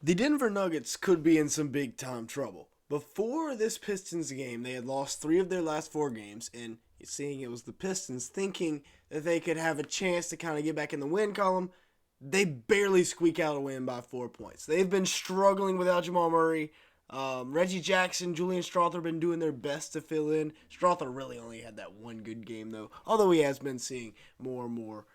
The Denver Nuggets could be in some big time trouble. Before this Pistons game, they had lost 3 of their last 4 games, and seeing it was the Pistons, thinking that they could have a chance to kind of get back in the win column, they barely squeak out a win by 4 points. They've been struggling without Jamal Murray. Reggie Jackson, Julian Strawther have been doing their best to fill in. Strawther really only had that one good game, though, although he has been seeing more and more,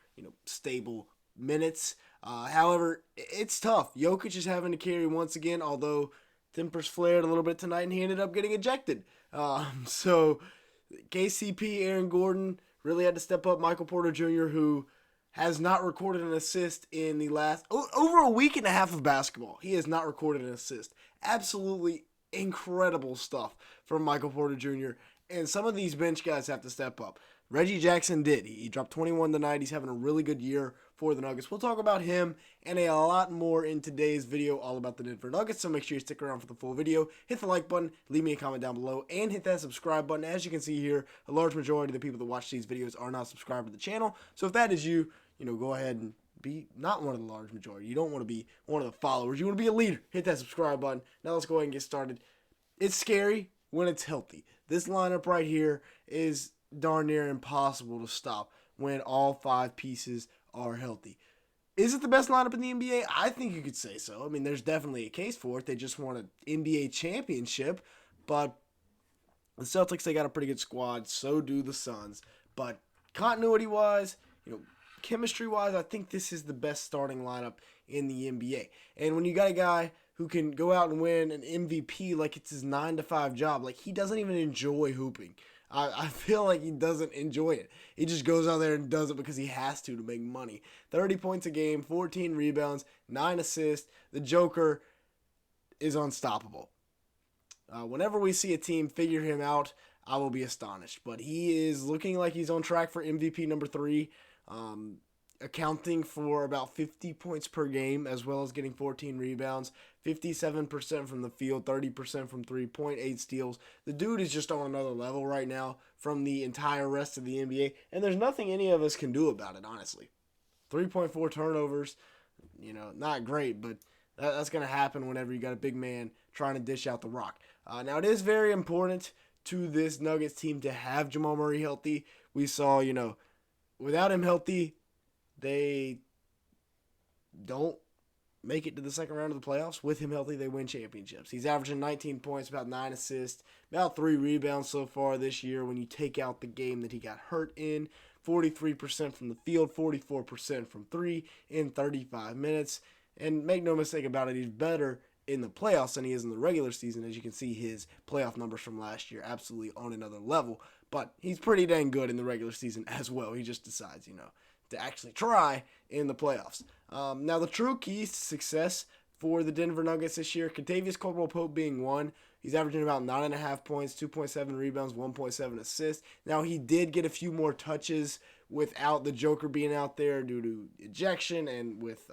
stable minutes. However, it's tough. Jokic is having to carry once again, although tempers flared a little bit tonight and he ended up getting ejected. So KCP, Aaron Gordon really had to step up. Michael Porter Jr., who has not recorded an assist in the last over a week and a half of basketball. He has not recorded an assist. Absolutely incredible stuff from Michael Porter Jr. And some of these bench guys have to step up. Reggie Jackson did. He dropped 21 tonight. He's having a really good year for the Nuggets. We'll talk about him and a lot more in today's video all about the Denver Nuggets, so make sure you stick around for the full video. Hit the like button, leave me a comment down below, and hit that subscribe button. As you can see here, a large majority of the people that watch these videos are not subscribed to the channel, so if that is you, go ahead and be not one of the large majority. You don't want to be one of the followers. You want to be a leader. Hit that subscribe button. Now let's go ahead and get started. It's scary when it's healthy. This lineup right here is darn near impossible to stop when all 5 pieces are healthy. Is it the best lineup in the NBA? I think you could say so. I mean, there's definitely a case for it. They just won an NBA championship, but the Celtics, they got a pretty good squad. So do the Suns. But continuity-wise, chemistry-wise, I think this is the best starting lineup in the NBA. And when you got a guy who can go out and win an MVP like it's his 9-to-5 job, like he doesn't even enjoy hooping. I feel like he doesn't enjoy it. He just goes out there and does it because he has to make money. 30 points a game, 14 rebounds, 9 assists. The Joker is unstoppable. Whenever we see a team figure him out, I will be astonished. But he is looking like he's on track for MVP number 3. Accounting for about 50 points per game, as well as getting 14 rebounds, 57% from the field, 30% from 3.8 steals. The dude is just on another level right now from the entire rest of the NBA, and there's nothing any of us can do about it, honestly. 3.4 turnovers, not great, but that's going to happen whenever you got a big man trying to dish out the rock. Now, it is very important to this Nuggets team to have Jamal Murray healthy. We saw, without him healthy, they don't make it to the second round of the playoffs. With him healthy, they win championships. He's averaging 19 points, about 9 assists, about 3 rebounds so far this year when you take out the game that he got hurt in. 43% from the field, 44% from 3 in 35 minutes. And make no mistake about it, he's better in the playoffs than he is in the regular season. As you can see, his playoff numbers from last year absolutely on another level. But he's pretty dang good in the regular season as well. He just decides, to actually try in the playoffs. Now, the true keys to success for the Denver Nuggets this year, Kentavious Caldwell-Pope being one. He's averaging about 9.5 points, 2.7 rebounds, 1.7 assists. Now, he did get a few more touches without the Joker being out there due to ejection and with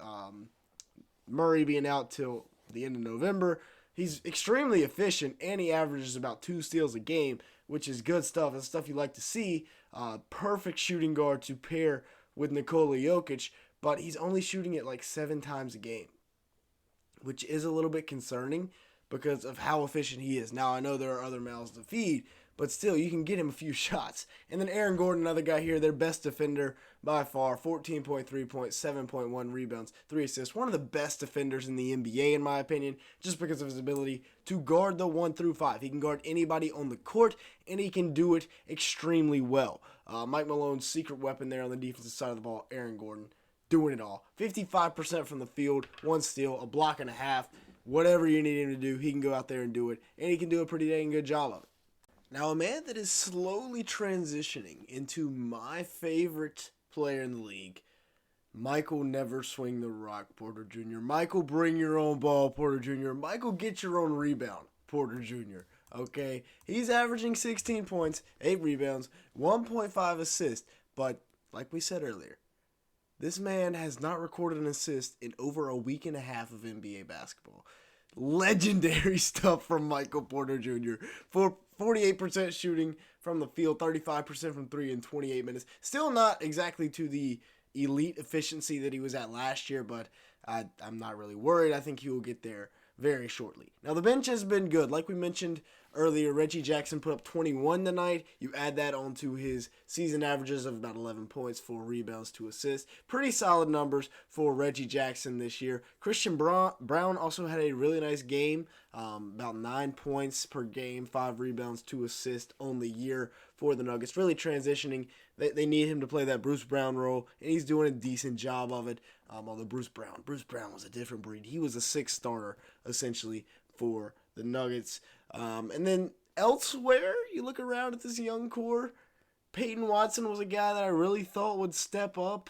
Murray being out till the end of November. He's extremely efficient, and he averages about 2 steals a game, which is good stuff. It's stuff you like to see. Perfect shooting guard to pair with Nikola Jokic, but he's only shooting it like 7 times a game, which is a little bit concerning because of how efficient he is. Now, I know there are other mouths to feed, but still, you can get him a few shots. And then Aaron Gordon, another guy here, their best defender by far, 14.3 points, 7.1 rebounds, 3 assists. One of the best defenders in the NBA, in my opinion, just because of his ability to guard the 1 through 5. He can guard anybody on the court, and he can do it extremely well. Mike Malone's secret weapon there on the defensive side of the ball, Aaron Gordon, doing it all. 55% from the field, 1 steal, a block and a half. Whatever you need him to do, he can go out there and do it, and he can do a pretty dang good job of it. Now, a man that is slowly transitioning into my favorite player in the league, Michael Never Swing the Rock Porter Jr. Michael, bring your own ball, Porter Jr. Michael, get your own rebound, Porter Jr. Okay, he's averaging 16 points, 8 rebounds, 1.5 assists, but like we said earlier, this man has not recorded an assist in over a week and a half of NBA basketball. Legendary stuff from Michael Porter Jr. For 48% shooting from the field, 35% from 3 in 28 minutes. Still not exactly to the elite efficiency that he was at last year, but I'm not really worried. I think he will get there very shortly. Now, the bench has been good. Like we mentioned earlier, Reggie Jackson put up 21 tonight. You add that onto his season averages of about 11 points, 4 rebounds, 2 assists. Pretty solid numbers for Reggie Jackson this year. Christian Brown also had a really nice game, about 9 points per game, 5 rebounds, 2 assists on the year for the Nuggets. Really transitioning. They need him to play that Bruce Brown role, and he's doing a decent job of it. Although Bruce Brown was a different breed. He was a 6th starter, essentially, for the Nuggets. And then elsewhere, you look around at this young core. Peyton Watson was a guy that I really thought would step up.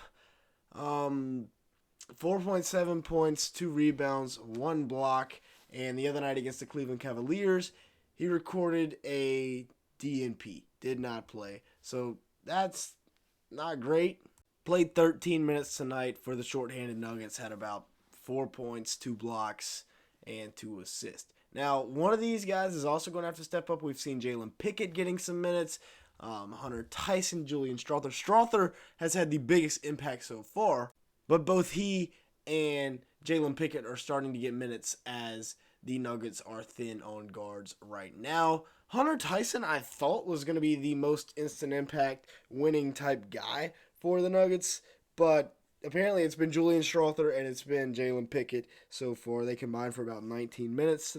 4.7 points, 2 rebounds, 1 block. And the other night against the Cleveland Cavaliers, he recorded a DNP. Did not play. So that's not great. Played 13 minutes tonight for the shorthanded Nuggets. Had about 4 points, 2 blocks, and 2 assists. Now, one of these guys is also going to have to step up. We've seen Jalen Pickett getting some minutes. Hunter Tyson, Julian Strawther. Strawther has had the biggest impact so far, but both he and Jalen Pickett are starting to get minutes as the Nuggets are thin on guards right now. Hunter Tyson, I thought, was going to be the most instant impact winning type guy for the Nuggets, but apparently it's been Julian Strawther and it's been Jalen Pickett so far. They combined for about 19 minutes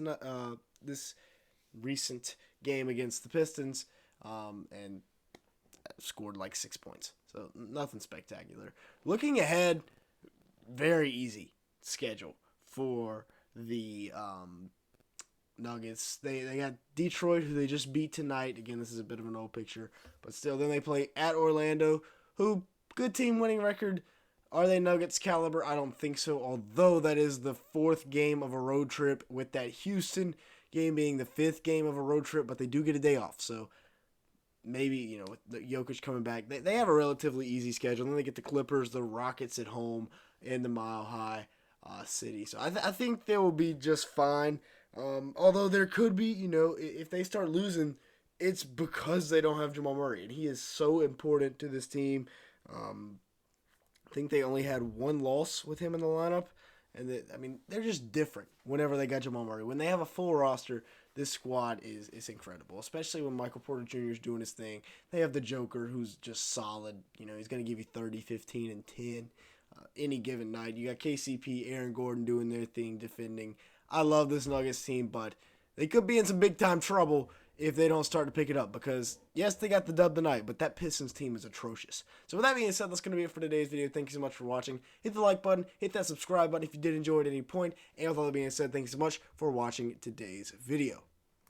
this recent game against the Pistons, and scored like 6 points. So nothing spectacular. Looking ahead, very easy schedule for the Nuggets. They got Detroit, who they just beat tonight. Again, this is a bit of an old picture, but still. Then they play at Orlando, who, good team winning record. Are they Nuggets caliber? I don't think so, although that is the 4th game of a road trip, with that Houston game being the 5th game of a road trip, but they do get a day off. So maybe, with the Jokic coming back, they have a relatively easy schedule. Then they get the Clippers, the Rockets at home, and the Mile High City. So I think they will be just fine. Although there could be, if they start losing, it's because they don't have Jamal Murray, and he is so important to this team. I think they only had 1 loss with him in the lineup, and they're just different whenever they got Jamal Murray. When they have a full roster, this squad is incredible, especially when Michael Porter Jr. is doing his thing. They have the Joker, who's just solid. He's going to give you 30, 15, and 10 any given night. You got KCP, Aaron Gordon doing their thing, defending. I love this Nuggets team, but they could be in some big-time trouble if they don't start to pick it up, because, yes, they got the dub tonight, but that Pistons team is atrocious. So with that being said, that's going to be it for today's video. Thank you so much for watching. Hit the like button, hit that subscribe button if you did enjoy it at any point, and with all that being said, thank you so much for watching today's video.